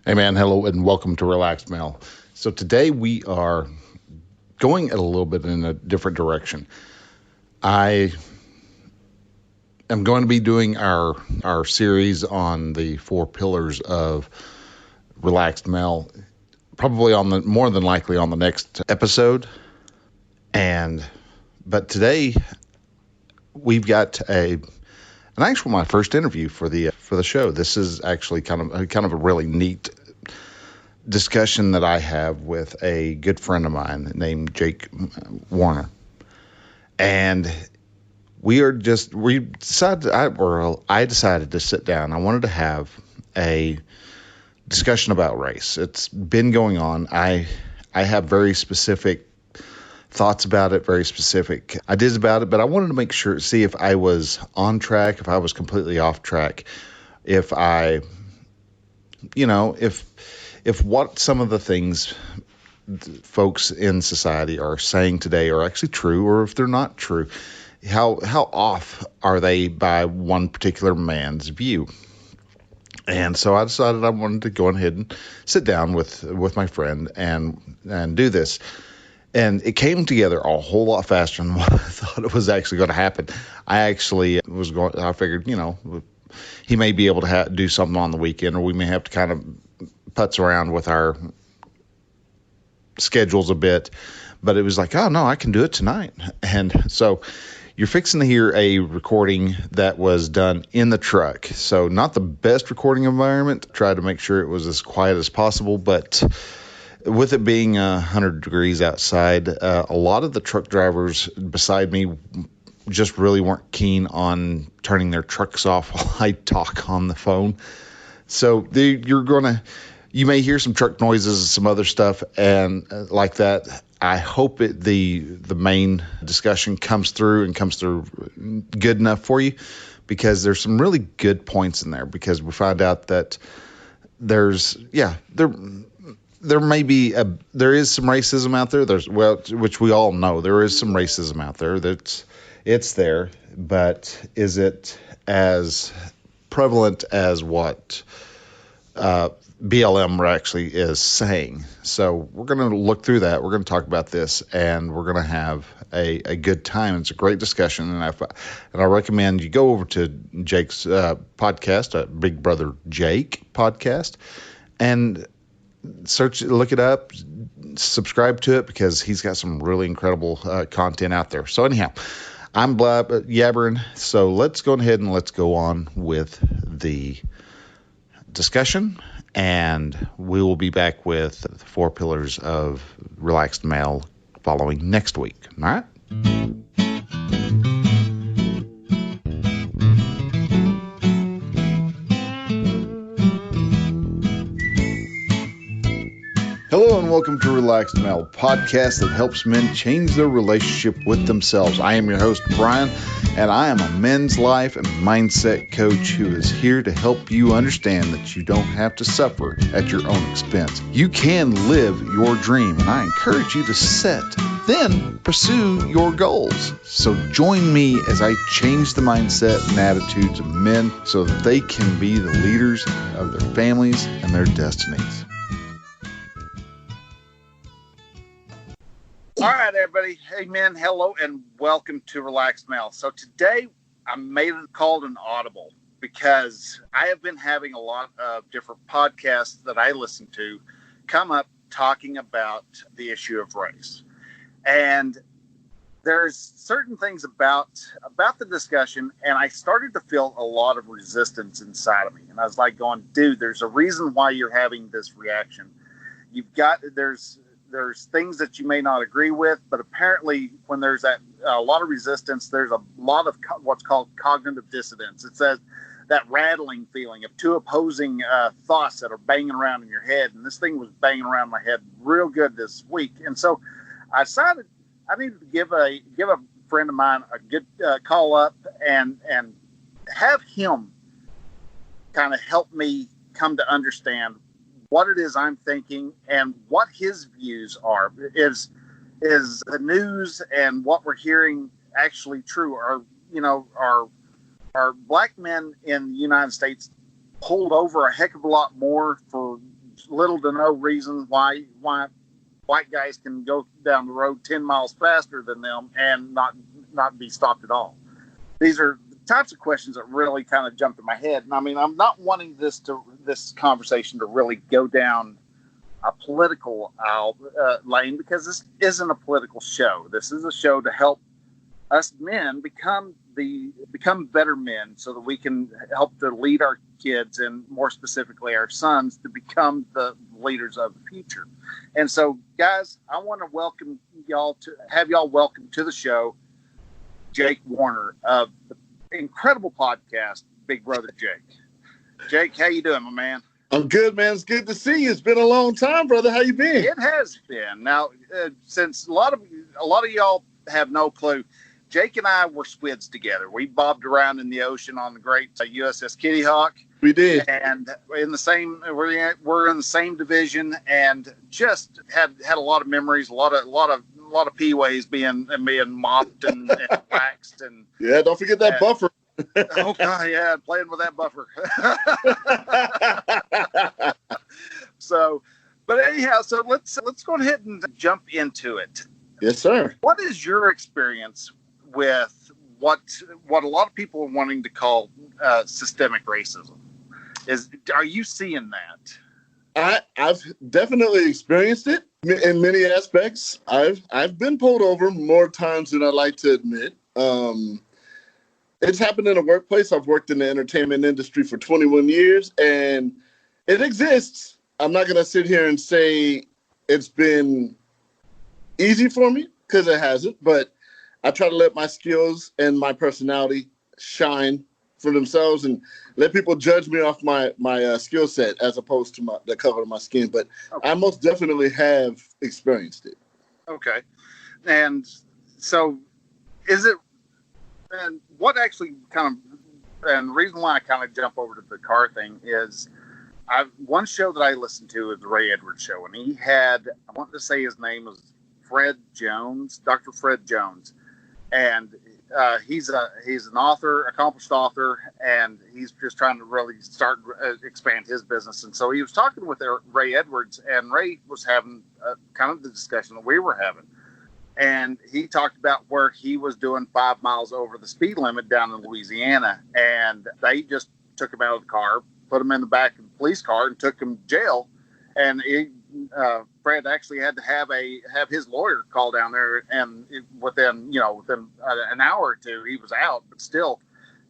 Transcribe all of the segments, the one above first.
Hey man, hello and welcome to Relaxed Mel. So today we are going a little bit in a different direction. I am going to be doing our series on the 4 pillars of Relaxed Mel, probably more than likely on the next episode. But today we've got my first interview for the show. This is actually kind of a really neat discussion that I have with a good friend of mine named Jake Warner, and I decided to sit down. I wanted to have a discussion about race. It's been going on. I have very specific thoughts about it, very specific ideas about it, but I wanted to see if I was on track, if I was completely off track, if what some of the things folks in society are saying today are actually true, or if they're not true. How off are they by one particular man's view? And so I decided I wanted to go ahead and sit down with my friend and do this. And it came together a whole lot faster than what I thought it was actually going to happen. I figured, he may be able to do something on the weekend, or we may have to kind of putz around with our schedules a bit. But it was like, oh, no, I can do it tonight. And so you're fixing to hear a recording that was done in the truck. So not the best recording environment. Tried to make sure it was as quiet as possible, but with it being 100 degrees outside, a lot of the truck drivers beside me just really weren't keen on turning their trucks off while I talk on the phone. So you may hear some truck noises and some other stuff and like that. I hope the main discussion comes through good enough for you, because there's some really good points in there, because we find out that there is some racism out there. Which we all know there is some racism out there. It's there, but is it as prevalent as what BLM actually is saying? So we're going to look through that. We're going to talk about this, and we're going to have a good time. It's a great discussion, and I recommend you go over to Jake's podcast, Big Brother Jake podcast, and look it up, subscribe to it, because he's got some really incredible content out there. So anyhow, I'm yabbering, so let's go ahead and let's go on with the discussion, and we will be back with the 4 pillars of Relaxed Male following next week. All right? Hello and welcome to Relaxed Mel, podcast that helps men change their relationship with themselves. I am your host, Brian, and I am a men's life and mindset coach who is here to help you understand that you don't have to suffer at your own expense. You can live your dream, and I encourage you to set, then pursue your goals. So join me as I change the mindset and attitudes of men so that they can be the leaders of their families and their destinies. All right, everybody. Hey, man. Hello, and welcome to Relaxed Mel. So today I made it called an audible, because I have been having a lot of different podcasts that I listen to come up talking about the issue of race. And there's certain things about the discussion, and I started to feel a lot of resistance inside of me. And I was like going, dude, there's a reason why you're having this reaction. There's things that you may not agree with, but apparently when there's a lot of resistance, there's a lot of what's called cognitive dissonance. It says that rattling feeling of two opposing thoughts that are banging around in your head. And this thing was banging around my head real good this week. And so I decided I needed to give a friend of mine a good call up and have him kind of help me come to understand what it is I'm thinking and what his views are. Is the news and what we're hearing actually true? Are black men in the United States pulled over a heck of a lot more for little to no reason why white guys can go down the road 10 miles faster than them and not be stopped at all. These are the types of questions that really kind of jumped in my head. And I mean, I'm not wanting this conversation to really go down a political lane, because this isn't a political show. This is a show to help us men become better men, so that we can help to lead our kids, and more specifically our sons, to become the leaders of the future. And so, guys, I want to welcome y'all welcome to the show Jake Warner of the incredible podcast Big Brother Jake. Jake, how you doing, my man? I'm good, man. It's good to see you. It's been a long time, brother. How you been? It has been. Now, since a lot of y'all have no clue, Jake and I were squids together. We bobbed around in the ocean on the great USS Kitty Hawk. We did, and we're in the same division, and just had a lot of memories, a lot of P-ways being mopped and waxed, and yeah, don't forget that buffer. Oh God, yeah, playing with that buffer. So, but anyhow, so let's go ahead and jump into it. Yes, sir. What is your experience with what a lot of people are wanting to call systemic racism? Are you seeing that? I've definitely experienced it in many aspects. I've been pulled over more times than I like to admit. It's happened in the workplace. I've worked in the entertainment industry for 21 years, and it exists. I'm not going to sit here and say it's been easy for me, because it hasn't, but I try to let my skills and my personality shine for themselves and let people judge me off my skill set as opposed to the color of my skin. But okay, I most definitely have experienced it. Okay. And so is it, and what actually and the reason why I kind of jump over to the car thing is one show that I listened to is the Ray Edwards show, and he had, I want to say his name was Fred Jones, Dr. Fred Jones. And he's an author, accomplished author, and he's just trying to really expand his business. And so he was talking with Ray Edwards, and Ray was having kind of the discussion that we were having. And he talked about where he was doing 5 miles over the speed limit down in Louisiana, and they just took him out of the car, put him in the back of the police car, and took him to jail. And Fred actually had to have his lawyer call down there, and within an hour or two, he was out. But still,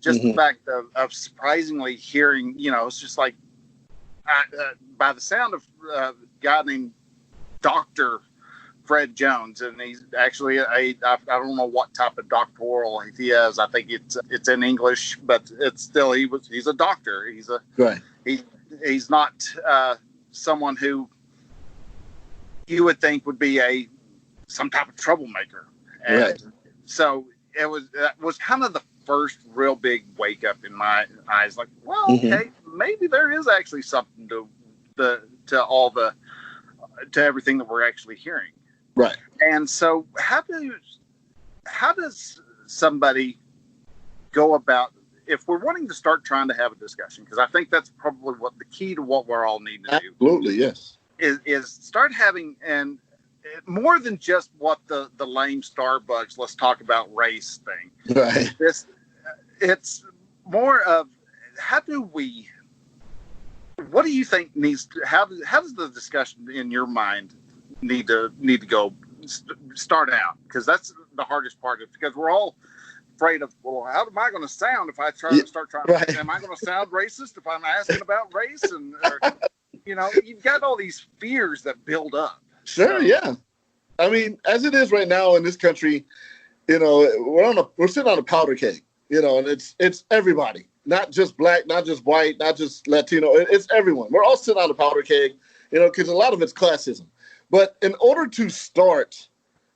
just the fact of surprisingly hearing, it's just like by the sound of a guy named Dr. Fred Jones, and he's actually I don't know what type of doctoral he is. I think it's in English, but it's still he's a doctor. He's not someone who you would think would be some type of troublemaker. And right. So that was kind of the first real big wake up in my eyes. Like, well, okay, maybe there is actually something to everything that we're actually hearing. Right. And so how does somebody go about, if we're wanting to start trying to have a discussion, because I think that's probably what the key to what we're all needing to do. Absolutely, yes. Is start having, and more than just what the lame Starbucks, let's talk about race thing. Right. It's more of what do you think how does the discussion in your mind need to go start out? Because that's the hardest part, because we're all afraid of, well, how am I going to sound if I start trying right. Am I going to sound racist if I'm asking about race? And you've got all these fears that build up. Sure, yeah. I mean, as it is right now in this country, we're sitting on a powder keg, and it's everybody, not just black, not just white, not just Latino. It's everyone. We're all sitting on a powder keg, because a lot of it's classism. But in order to start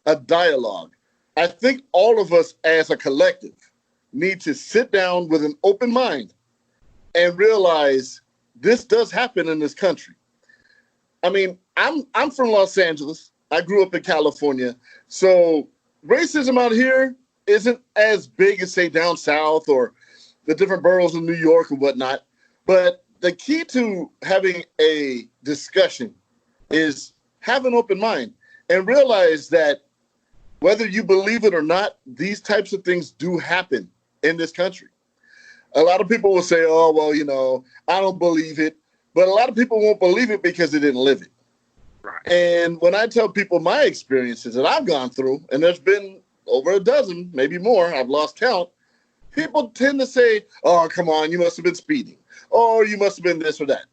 a dialogue, I think all of us as a collective need to sit down with an open mind and realize this does happen in this country. I mean, I'm from Los Angeles. I grew up in California. So racism out here isn't as big as, say, down south or the different boroughs of New York and whatnot. But the key to having a discussion is have an open mind and realize that whether you believe it or not, these types of things do happen in this country. A lot of people will say, oh, well, you know, I don't believe it. But a lot of people won't believe it because they didn't live it. Right. And when I tell people my experiences that I've gone through, and there's been over a dozen, maybe more, I've lost count, people tend to say, oh, come on, you must have been speeding. Or you must have been this or that.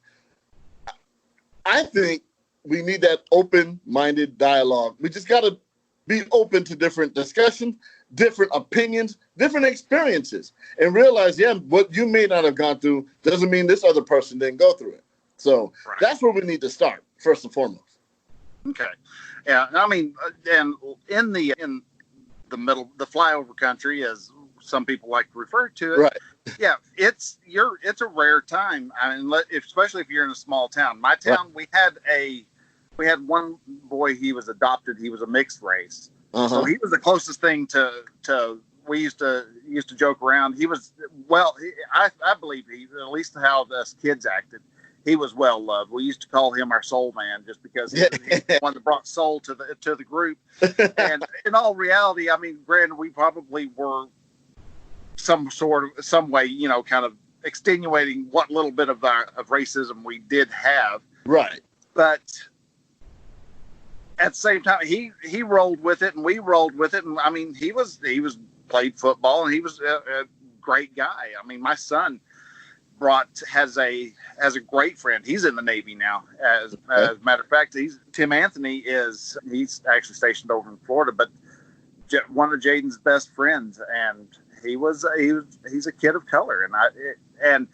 I think we need that open-minded dialogue. We just got to be open to different discussions, different opinions, different experiences, and realize, yeah, what you may not have gone through doesn't mean this other person didn't go through it. So that's where we need to start, first and foremost. Okay. Yeah, I mean, and in the middle, the flyover country, as some people like to refer to it. Right. Yeah, it's a rare time. I mean, especially if you're in a small town. My town, we had one boy. He was adopted. He was a mixed race, so he was the closest thing to. We used to joke around. He was I believe he, at least how us kids acted, he was well loved. We used to call him our soul man just because he was the one that brought soul to the group. And in all reality, I mean, granted, we probably were some way, you know, kind of extenuating what little bit of racism we did have. Right. But at the same time, he rolled with it and we rolled with it. And I mean, he played football and he was a great guy. I mean, my son has a great friend. He's in the Navy now. As a matter of fact, Tim Anthony he's actually stationed over in Florida, but one of Jaden's best friends, and he's a kid of color, and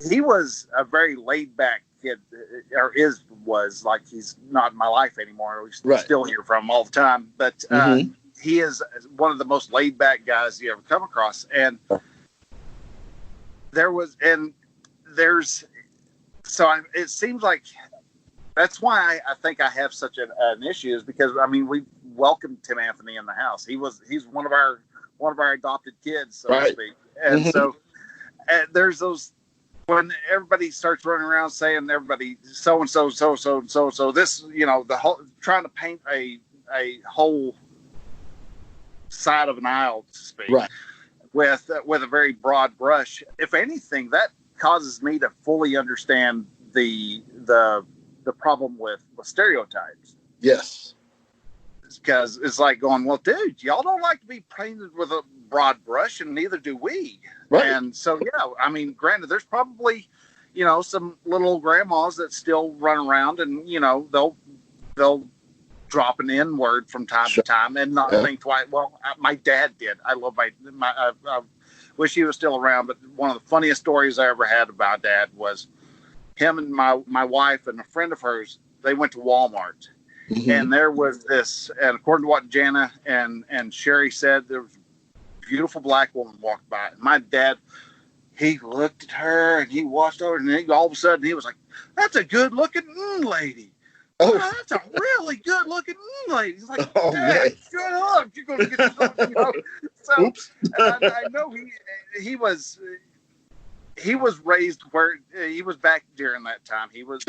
he was a very laid back kid, or was like, he's not in my life anymore. We still hear from him all the time, but he is one of the most laid back guys you ever come across. And it seems like that's why I think I have such an issue, is because, I mean, we welcomed Tim Anthony in the house. He's one of our adopted kids, so to speak. And so there's those, when everybody starts running around saying everybody so-and-so, so this, you know, the whole, trying to paint a whole side of an aisle, to speak, with a very broad brush. If anything, that causes me to fully understand the problem with stereotypes. Yes. Because it's like going, well, dude, y'all don't like to be painted with a broad brush, and neither do we. Right. And so, yeah, I mean, granted, there's probably, you know, some little grandmas that still run around, and, you know, they'll drop an N-word from time to time and not think twice. Well, my dad did. I love I wish he was still around, but one of the funniest stories I ever had about Dad was him and my wife and a friend of hers. They went to Walmart. And there was this, and according to what Jana and Sherry said, there was a beautiful black woman walked by. And my dad, he looked at her and he watched over, and all of a sudden he was like, "That's a good looking lady. Oh, that's a really good looking lady." He's like, "Dad, shut up. You're going to get yourself," you know. So, oops. And I know he was raised where he was back during that time. He was,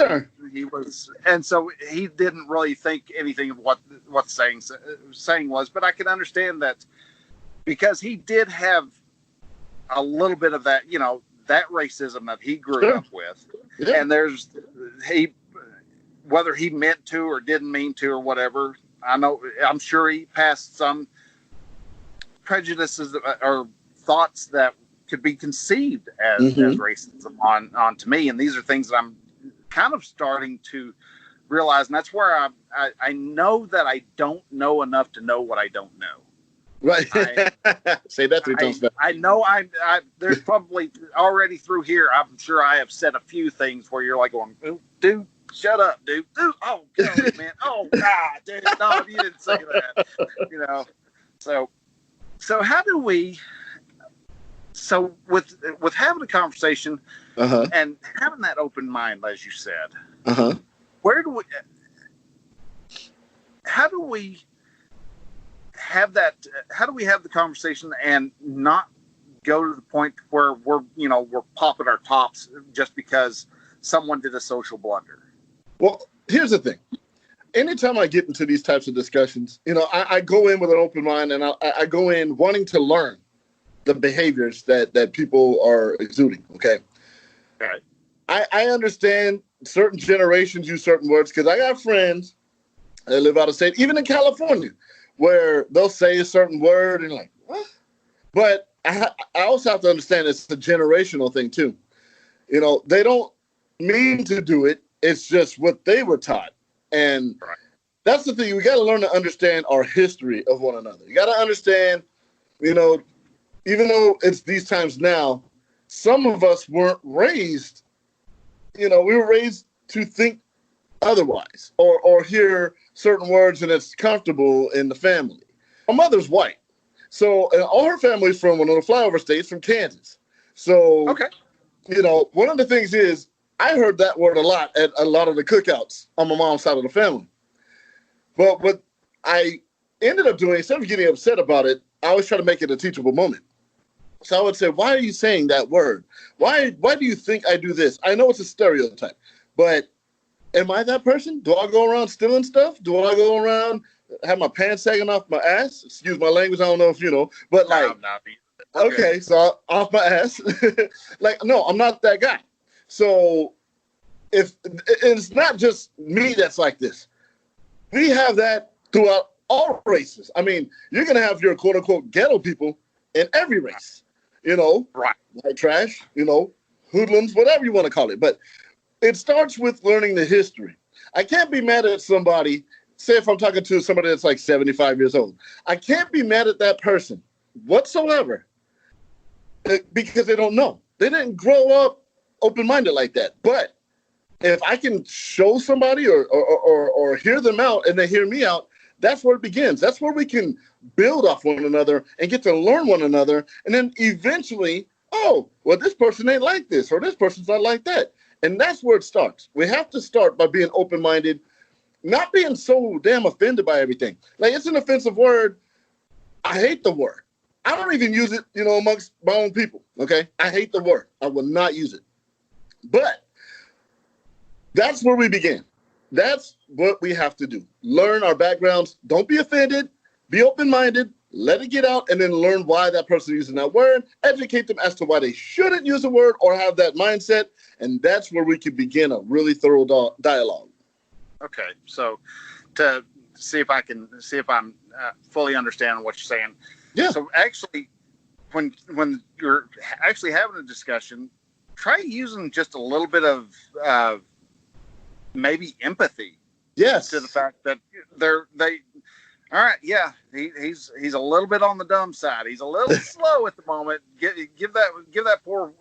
and so he didn't really think anything of what the saying was. But I can understand that, because he did have a little bit of that, you know, that racism that he grew up with. Yeah. And whether he meant to or didn't mean to or whatever, I'm sure he passed some prejudices or thoughts that could be conceived as racism on to me. And these are things that I'm kind of starting to realize. And that's where I know that I don't know enough to know what I don't know. Right. Say that 3 times fast. I know there's probably already through here, I'm sure I have said a few things where you're like going, "Dude, shut up, dude. Oh, God, man. Oh, God, dude. No, you didn't say that." You know, so how do we, so with having a conversation and having that open mind, as you said, how do we have the conversation and not go to the point where we're popping our tops just because someone did a social blunder. Well, here's the thing. Anytime I get into these types of discussions, I go in with an open mind, and I go in wanting to learn the behaviors that people are exuding. Okay. All right. I understand certain generations use certain words because I got friends that live out of state, even in California, where they'll say a certain word and like, what? But I also have to understand it's a generational thing too. They don't mean to do it. It's just what they were taught. And that's the thing. We got to learn to understand our history of one another. You got to understand, even though it's these times now, some of us weren't raised, we were raised to think otherwise or hear certain words and it's comfortable in the family. My mother's white. So all her family's from one of the flyover states from Kansas. So, okay. One of the things is I heard that word a lot at a lot of the cookouts on my mom's side of the family. But what I ended up doing, instead of getting upset about it, I always try to make it a teachable moment. So I would say, why are you saying that word? Why do you think I do this? I know it's a stereotype, but am I that person? Do I go around stealing stuff? Do I go around have my pants sagging off my ass? Excuse my language. I don't know if you know, but like, okay, so off my ass. Like, no, I'm not that guy. So if it's not just me that's like this, we have that throughout all races. I mean, you're going to have your quote unquote ghetto people in every race, right? Like trash, hoodlums, whatever you want to call it. But it starts with learning the history. I can't be mad at somebody. Say if I'm talking to somebody that's like 75 years old, I can't be mad at that person whatsoever because they don't know. They didn't grow up open-minded like that. But if I can show somebody or hear them out and they hear me out, that's where it begins. That's where we can build off one another and get to learn one another. And then eventually, oh, well, this person ain't like this or this person's not like that. And that's where it starts. We have to start by being open-minded, not being so damn offended by everything. Like, it's an offensive word. I hate the word. I don't even use it, amongst my own people, okay? I hate the word. I will not use it. But that's where we begin. That's what we have to do. Learn our backgrounds. Don't be offended. Be open-minded. Let it get out, and then learn why that person is using that word. Educate them as to why they shouldn't use a word or have that mindset, and that's where we can begin a really thorough dialogue. Okay, so to see if I'm fully understanding what you're saying. Yeah. So actually, when you're actually having a discussion, try using just a little bit of maybe empathy. Yes. To the fact that they. All right, yeah, he's a little bit on the dumb side. He's a little slow at the moment. Give that poor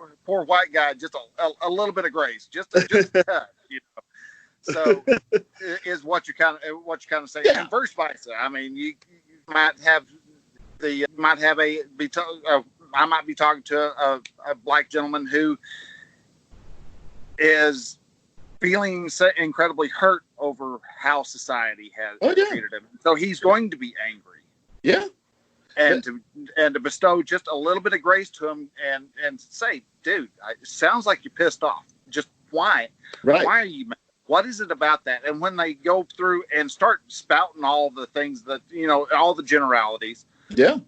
white guy just a little bit of grace, just a touch, So is what you're kind of saying. Yeah. And vice versa. I mean, you might have I might be talking to a black gentleman who is feeling so incredibly hurt over how society has treated him. So he's going to be angry. Yeah. And to bestow just a little bit of grace to him and say, dude, it sounds like you're pissed off. Just why? Right. Why are you mad? What is it about that? And when they go through and start spouting all the things that, all the generalities. Yeah.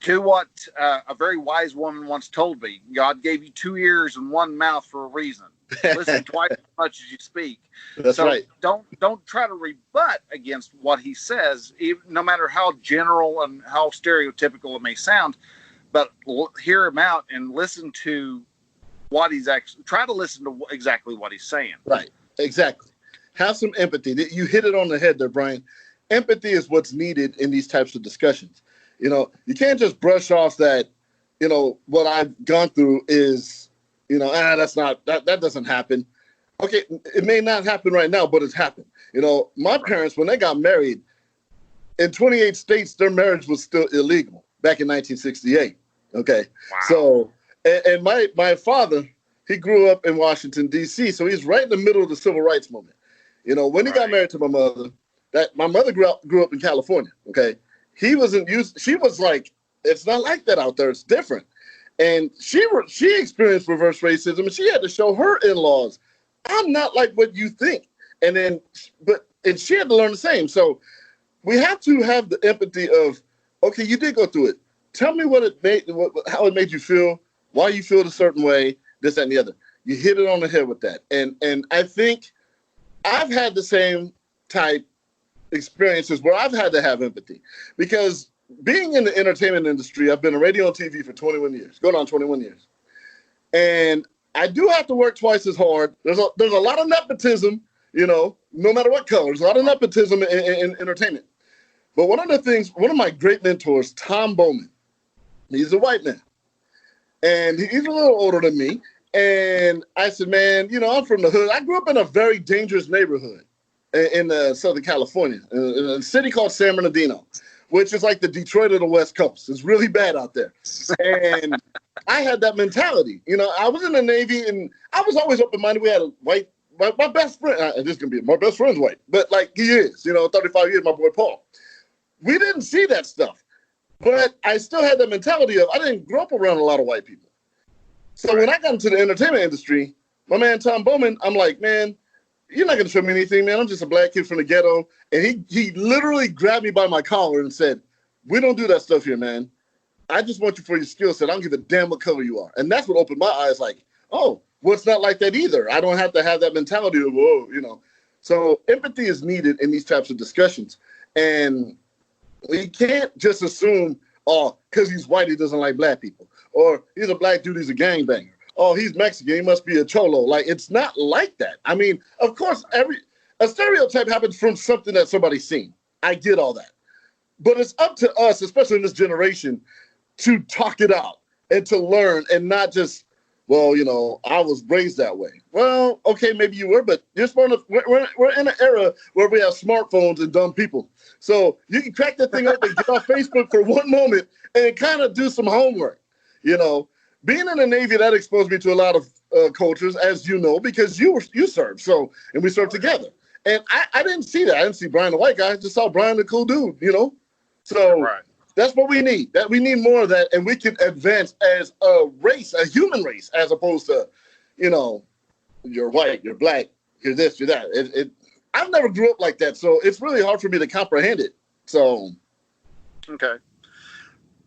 To what a very wise woman once told me, God gave you 2 ears and 1 mouth for a reason. Listen twice as much as you speak. That's right. Don't try to rebut against what he says, even, no matter how general and how stereotypical it may sound. But hear him out and listen to what he's actually. Try to listen to exactly what he's saying. Right. Exactly. Have some empathy. You hit it on the head there, Brian. Empathy is what's needed in these types of discussions. You can't just brush off that. What I've gone through is. That doesn't happen. Okay, it may not happen right now, but it's happened. My parents, when they got married, in 28 states, their marriage was still illegal back in 1968. Okay, wow. So, and my father, he grew up in Washington, D.C., so he's right in the middle of the civil rights movement. When he got married to my mother, my mother grew up in California. Okay, she was like it's not like that out there. It's different. And she experienced reverse racism, and she had to show her in-laws, I'm not like what you think. And she had to learn the same. So we have to have the empathy of, okay, you did go through it. Tell me how it made you feel, why you feel a certain way, this, that, and the other. You hit it on the head with that. And I think I've had the same type experiences where I've had to have empathy, because being in the entertainment industry, I've been on radio and TV for 21 years, going on 21 years. And I do have to work twice as hard. There's a lot of nepotism, no matter what color. There's a lot of nepotism in entertainment. But one of my great mentors, Tom Bowman, he's a white man. And he's a little older than me. And I said, man, I'm from the hood. I grew up in a very dangerous neighborhood in Southern California, in a city called San Bernardino, which is like the Detroit of the West Coast. It's really bad out there. And I had that mentality. I was in the Navy, and I was always open-minded. We had a white, my best friend, this is going to be, my best friend's white, but like he is, 35 years, my boy Paul. We didn't see that stuff. But I still had that mentality of, I didn't grow up around a lot of white people. So when I got into the entertainment industry, my man Tom Bowman, I'm like, man, you're not going to show me anything, man. I'm just a black kid from the ghetto. And he literally grabbed me by my collar and said, we don't do that stuff here, man. I just want you for your skill set. I don't give a damn what color you are. And that's what opened my eyes, like, oh, well, it's not like that either. I don't have to have that mentality of, whoa, So empathy is needed in these types of discussions. And we can't just assume, because he's white, he doesn't like black people. Or he's a black dude, he's a gangbanger. Oh, he's Mexican, he must be a cholo. Like, it's not like that. I mean, of course, a stereotype happens from something that somebody's seen. I get all that. But it's up to us, especially in this generation, to talk it out and to learn and not just, well, I was raised that way. Well, okay, maybe you were, but we're in an era where we have smartphones and dumb people. So you can crack that thing up and get off Facebook for one moment and kind of do some homework. Being in the Navy, that exposed me to a lot of cultures, as you know, because you served. So, and we served together. And I didn't see that. I didn't see Brian the white guy. I just saw Brian the cool dude, So right. That's what we need. That we need more of that, and we can advance as a race, a human race, as opposed to, you're white, you're black, you're this, you're that. I've never grew up like that, so it's really hard for me to comprehend it. So, okay.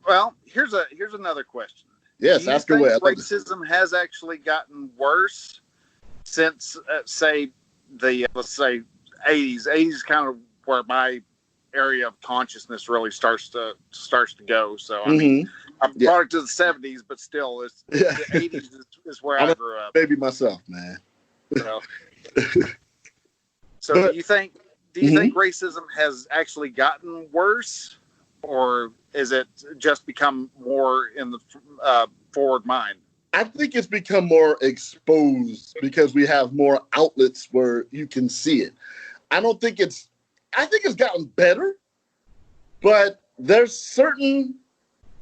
Well, here's another question. Yes, ask away. Racism has actually gotten worse since, let's say 80s. 80s is kind of where my area of consciousness really starts to go. So I mean, I'm a product of the 70s, but still, the 80s is where I grew up. Baby myself, man. So do you think racism has actually gotten worse, or is it just become more in the forward mind? I think it's become more exposed because we have more outlets where you can see it. I think it's gotten better, but there's certain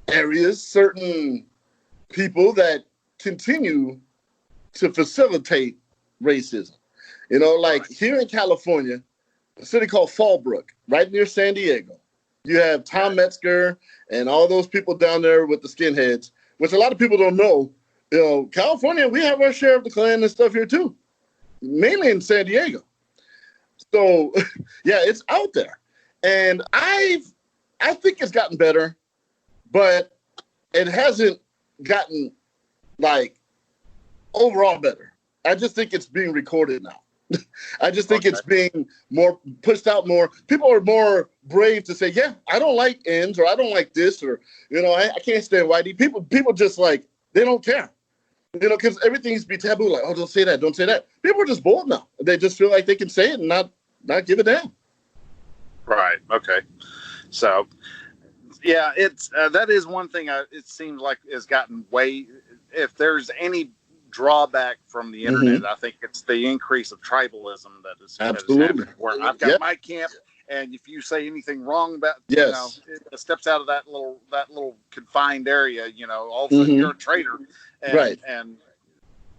areas, certain people that continue to facilitate racism. Like here in California, a city called Fallbrook, right near San Diego. You have Tom Metzger and all those people down there with the skinheads, which a lot of people don't know. California, we have our share of the Klan and stuff here too, mainly in San Diego. So, yeah, it's out there. And I think it's gotten better, but it hasn't gotten, like, overall better. I just think it's being recorded now. I just think it's being more pushed out more. People are more brave to say, yeah, I don't like ends, or I don't like this, or, I can't stand whitey. People just like, they don't care. Because everything used to be taboo. Like, oh, don't say that, don't say that. People are just bold now. They just feel like they can say it and not give a damn. Right. Okay. So, yeah, it's that is one thing. It seems like has gotten way. If there's any drawback from the internet, I think it's the increase of tribalism that is absolutely. Where I've got my camp, and if you say anything wrong about, it steps out of that little confined area. All of a sudden you're a traitor, and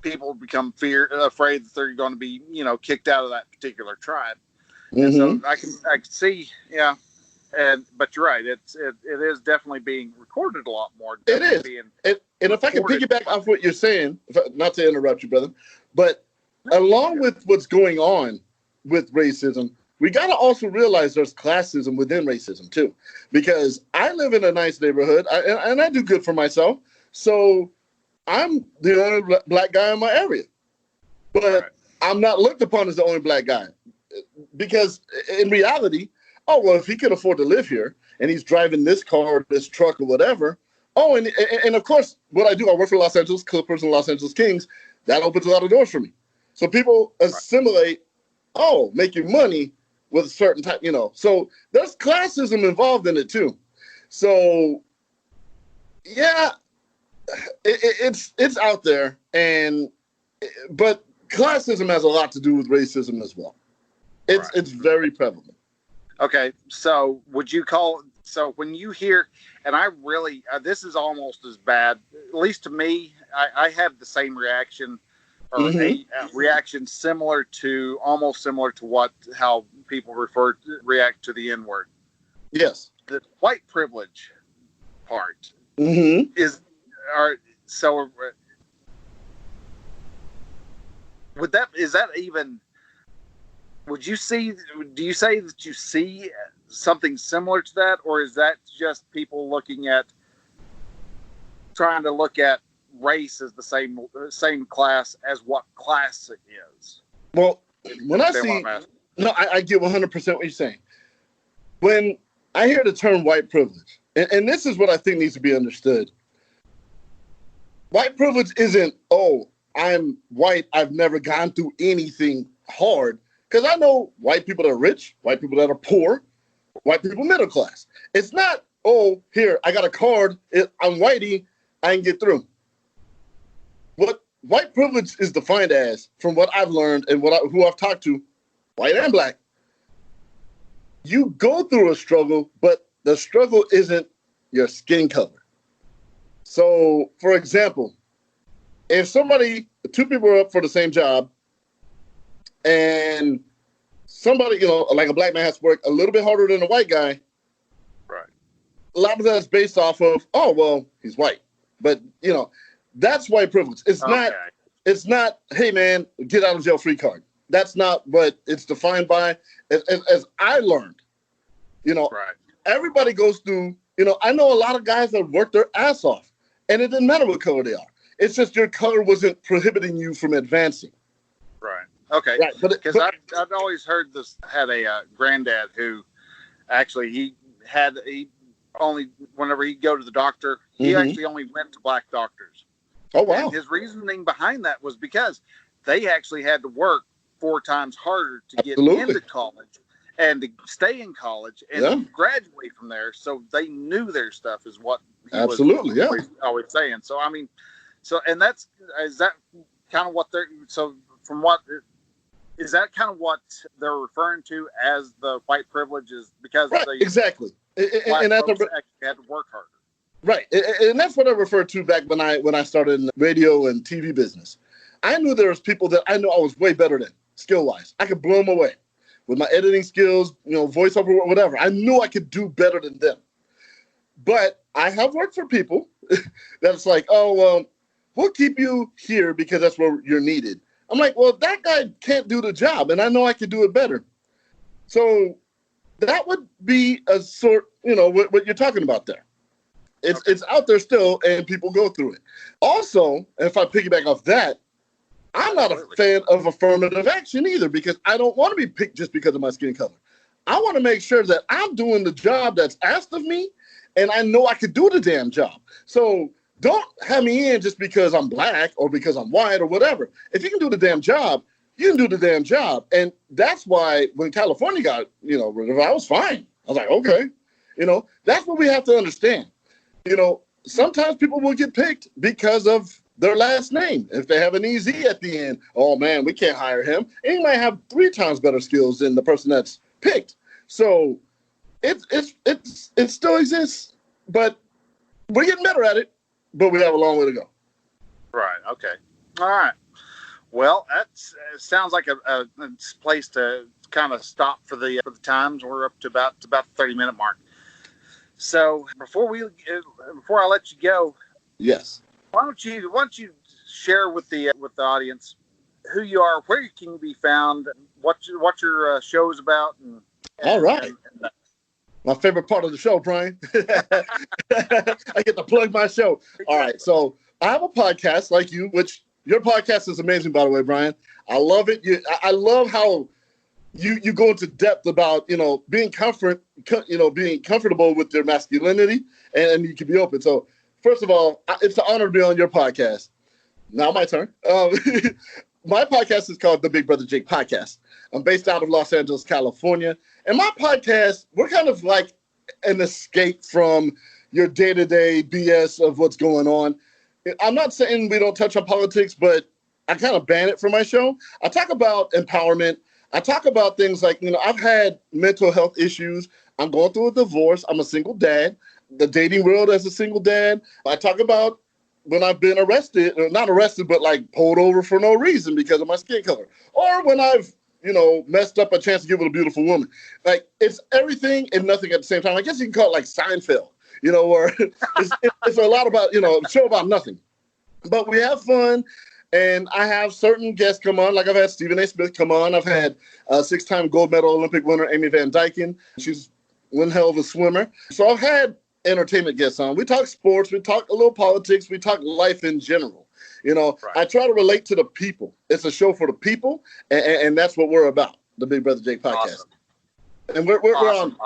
people become afraid that they're going to be, kicked out of that particular tribe. And so I can see, But you're right. It is definitely being recorded a lot more. It is. And if I can piggyback off what you're saying, not to interrupt you, brother, but along with what's going on with racism, we got to also realize there's classism within racism too. Because I live in a nice neighborhood, and I do good for myself. So I'm the only black guy in my area. But I'm not looked upon as the only black guy. Because in reality, oh, well, if he can afford to live here and he's driving this car or this truck or whatever. Oh, and of course, what I do, I work for Los Angeles Clippers and Los Angeles Kings. That opens a lot of doors for me. So people assimilate, making money with a certain type, So there's classism involved in it too. So, yeah, it's out there. But classism has a lot to do with racism as well. It's very prevalent. Okay, so would you when you hear, and I really, this is almost as bad, at least to me, I have the same reaction, or a reaction almost similar to how people react to the N-word. Yes. The white privilege part is that even, do you say that you see something similar to that, or is that just people trying to look at race as the same class as what class it is? Well, when I get 100% what you're saying. When I hear the term white privilege, and this is what I think needs to be understood. White privilege isn't, I'm white, I've never gone through anything hard. Because I know white people that are rich, white people that are poor, white people middle class. It's not, here, I got a card, I'm whitey, I can get through. What white privilege is defined as, from what I've learned and who I've talked to, white and black, you go through a struggle, but the struggle isn't your skin color. So, for example, if two people are up for the same job, and somebody, like a black man has to work a little bit harder than a white guy. Right. A lot of that is based off of, he's white. But, that's white privilege. It's not, hey, man, get out of jail free card. That's not what it's defined by. As I learned, everybody goes through, I know a lot of guys that work their ass off, and it didn't matter what color they are. It's just your color wasn't prohibiting you from advancing. Right. Okay, because I've always heard this. Had a granddad who actually whenever he'd go to the doctor, he actually only went to black doctors. Oh wow! And his reasoning behind that was because they actually had to work 4 times harder to get into college and to stay in college and graduate from there. So they knew their stuff is what he was always saying. So I mean, is that kind of what they're from what. Is that kind of what they're referring to as the white privilege? Is because exactly, and that's actually had to work harder. Right, and that's what I referred to back when I started in the radio and TV business. I knew there was people that I was way better than skill-wise. I could blow them away with my editing skills, voiceover, whatever. I knew I could do better than them. But I have worked for people that's like, we'll keep you here because that's where you're needed. I'm like, well, that guy can't do the job, and I know I could do it better. So that would be a sort, what you're talking about there. It's out there still, and people go through it. Also, if I piggyback off that, I'm not a fan of affirmative action either, because I don't want to be picked just because of my skin color. I want to make sure that I'm doing the job that's asked of me, and I know I could do the damn job. So don't have me in just because I'm black or because I'm white or whatever. If you can do the damn job, you can do the damn job. And that's why when California got, I was fine. I was like, okay. That's what we have to understand. Sometimes people will get picked because of their last name. If they have an EZ at the end, oh man, we can't hire him. And he might have 3 times better skills than the person that's picked. So it still exists, but we're getting better at it. But we have a long way to go. Right. Okay. All right. Well, that sounds like a place to kind of stop for the times. We're up to about the 30-minute mark. So before I let you go, yes, why don't you share with the audience who you are, where you can be found, what your show is about, and all right. My favorite part of the show, Brian. I get to plug my show. All right, so I have a podcast like you, which your podcast is amazing, by the way, Brian. I love it. I love how you go into depth about being being comfortable with your masculinity, and you can be open. So first of all, it's an honor to be on your podcast. Now my turn. My podcast is called The Big Brother Jake Podcast. I'm based out of Los Angeles, California. And my podcast, we're kind of like an escape from your day-to-day BS of what's going on. I'm not saying we don't touch on politics, but I kind of ban it from my show. I talk about empowerment. I talk about things like, I've had mental health issues. I'm going through a divorce. I'm a single dad. The dating world as a single dad. I talk about when I've been arrested, or not arrested, but like pulled over for no reason because of my skin color. Or when I've, messed up a chance to give with a beautiful woman. Like, it's everything and nothing at the same time. I guess you can call it like Seinfeld, where it's a lot about, a show about nothing. But we have fun, and I have certain guests come on. Like I've had Stephen A. Smith come on. I've had 6-time gold medal Olympic winner Amy Van Dyken. She's one hell of a swimmer. So I've had entertainment guests on. We talk sports. We talk a little politics. We talk life in general. Right. I try to relate to the people. It's a show for the people, and that's what we're about. The Big Brother Jake Podcast. Awesome. And we're on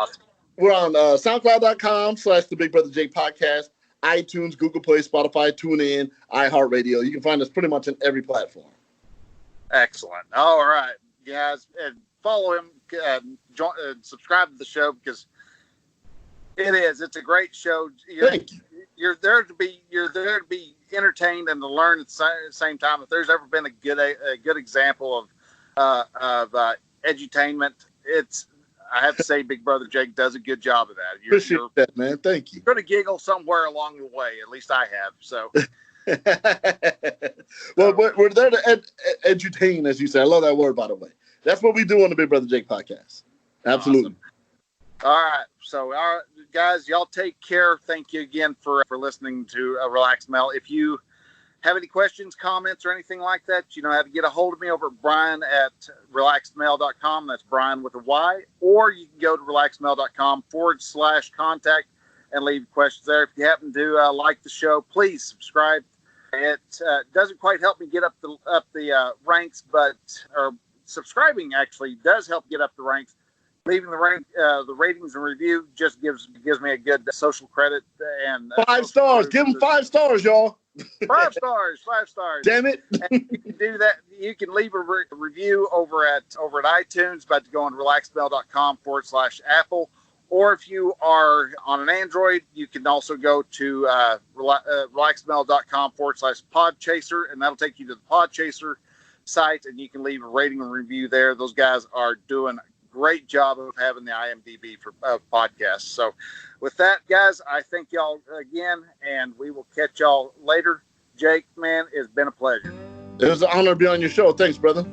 SoundCloud.com/The Big Brother Jake Podcast, iTunes, Google Play, Spotify, TuneIn, iHeartRadio. You can find us pretty much on every platform. Excellent. All right, guys, and follow him. Subscribe to the show because it's a great show. Thank you. You're there to be entertained and to learn at the same time. If there's ever been a good example of edutainment, I have to say Big Brother Jake does a good job of that. Appreciate that, man. Thank you. You're going to giggle somewhere along the way. At least I have. So, well, we're there to edutain, as you say. I love that word, by the way. That's what we do on the Big Brother Jake Podcast. Absolutely. Awesome. All right. So, guys, y'all take care. Thank you again for listening to Relaxed Mel. If you have any questions, comments, or anything like that, you know how to get a hold of me over at brian@relaxedmel.com. That's Brian with a Y. Or you can go to relaxedmel.com/contact and leave questions there. If you happen to like the show, please subscribe. It doesn't quite help me get up the ranks, but subscribing actually does help get up the ranks. Leaving the ratings and review just gives me a good social credit and 5 stars. Give them 5 stars, y'all. 5 stars. 5 stars. Damn it! And you can do that. You can leave a review over at iTunes by going to relaxedmel.com/Apple. Or if you are on an Android, you can also go to relaxedmel.com/Podchaser, and that'll take you to the Podchaser site, and you can leave a rating and review there. Those guys are doing great job of having the IMDb for podcasts. So with that, guys, I thank y'all again, and we will catch y'all later. Jake, man, it's been a pleasure. It was an honor to be on your show. Thanks, brother.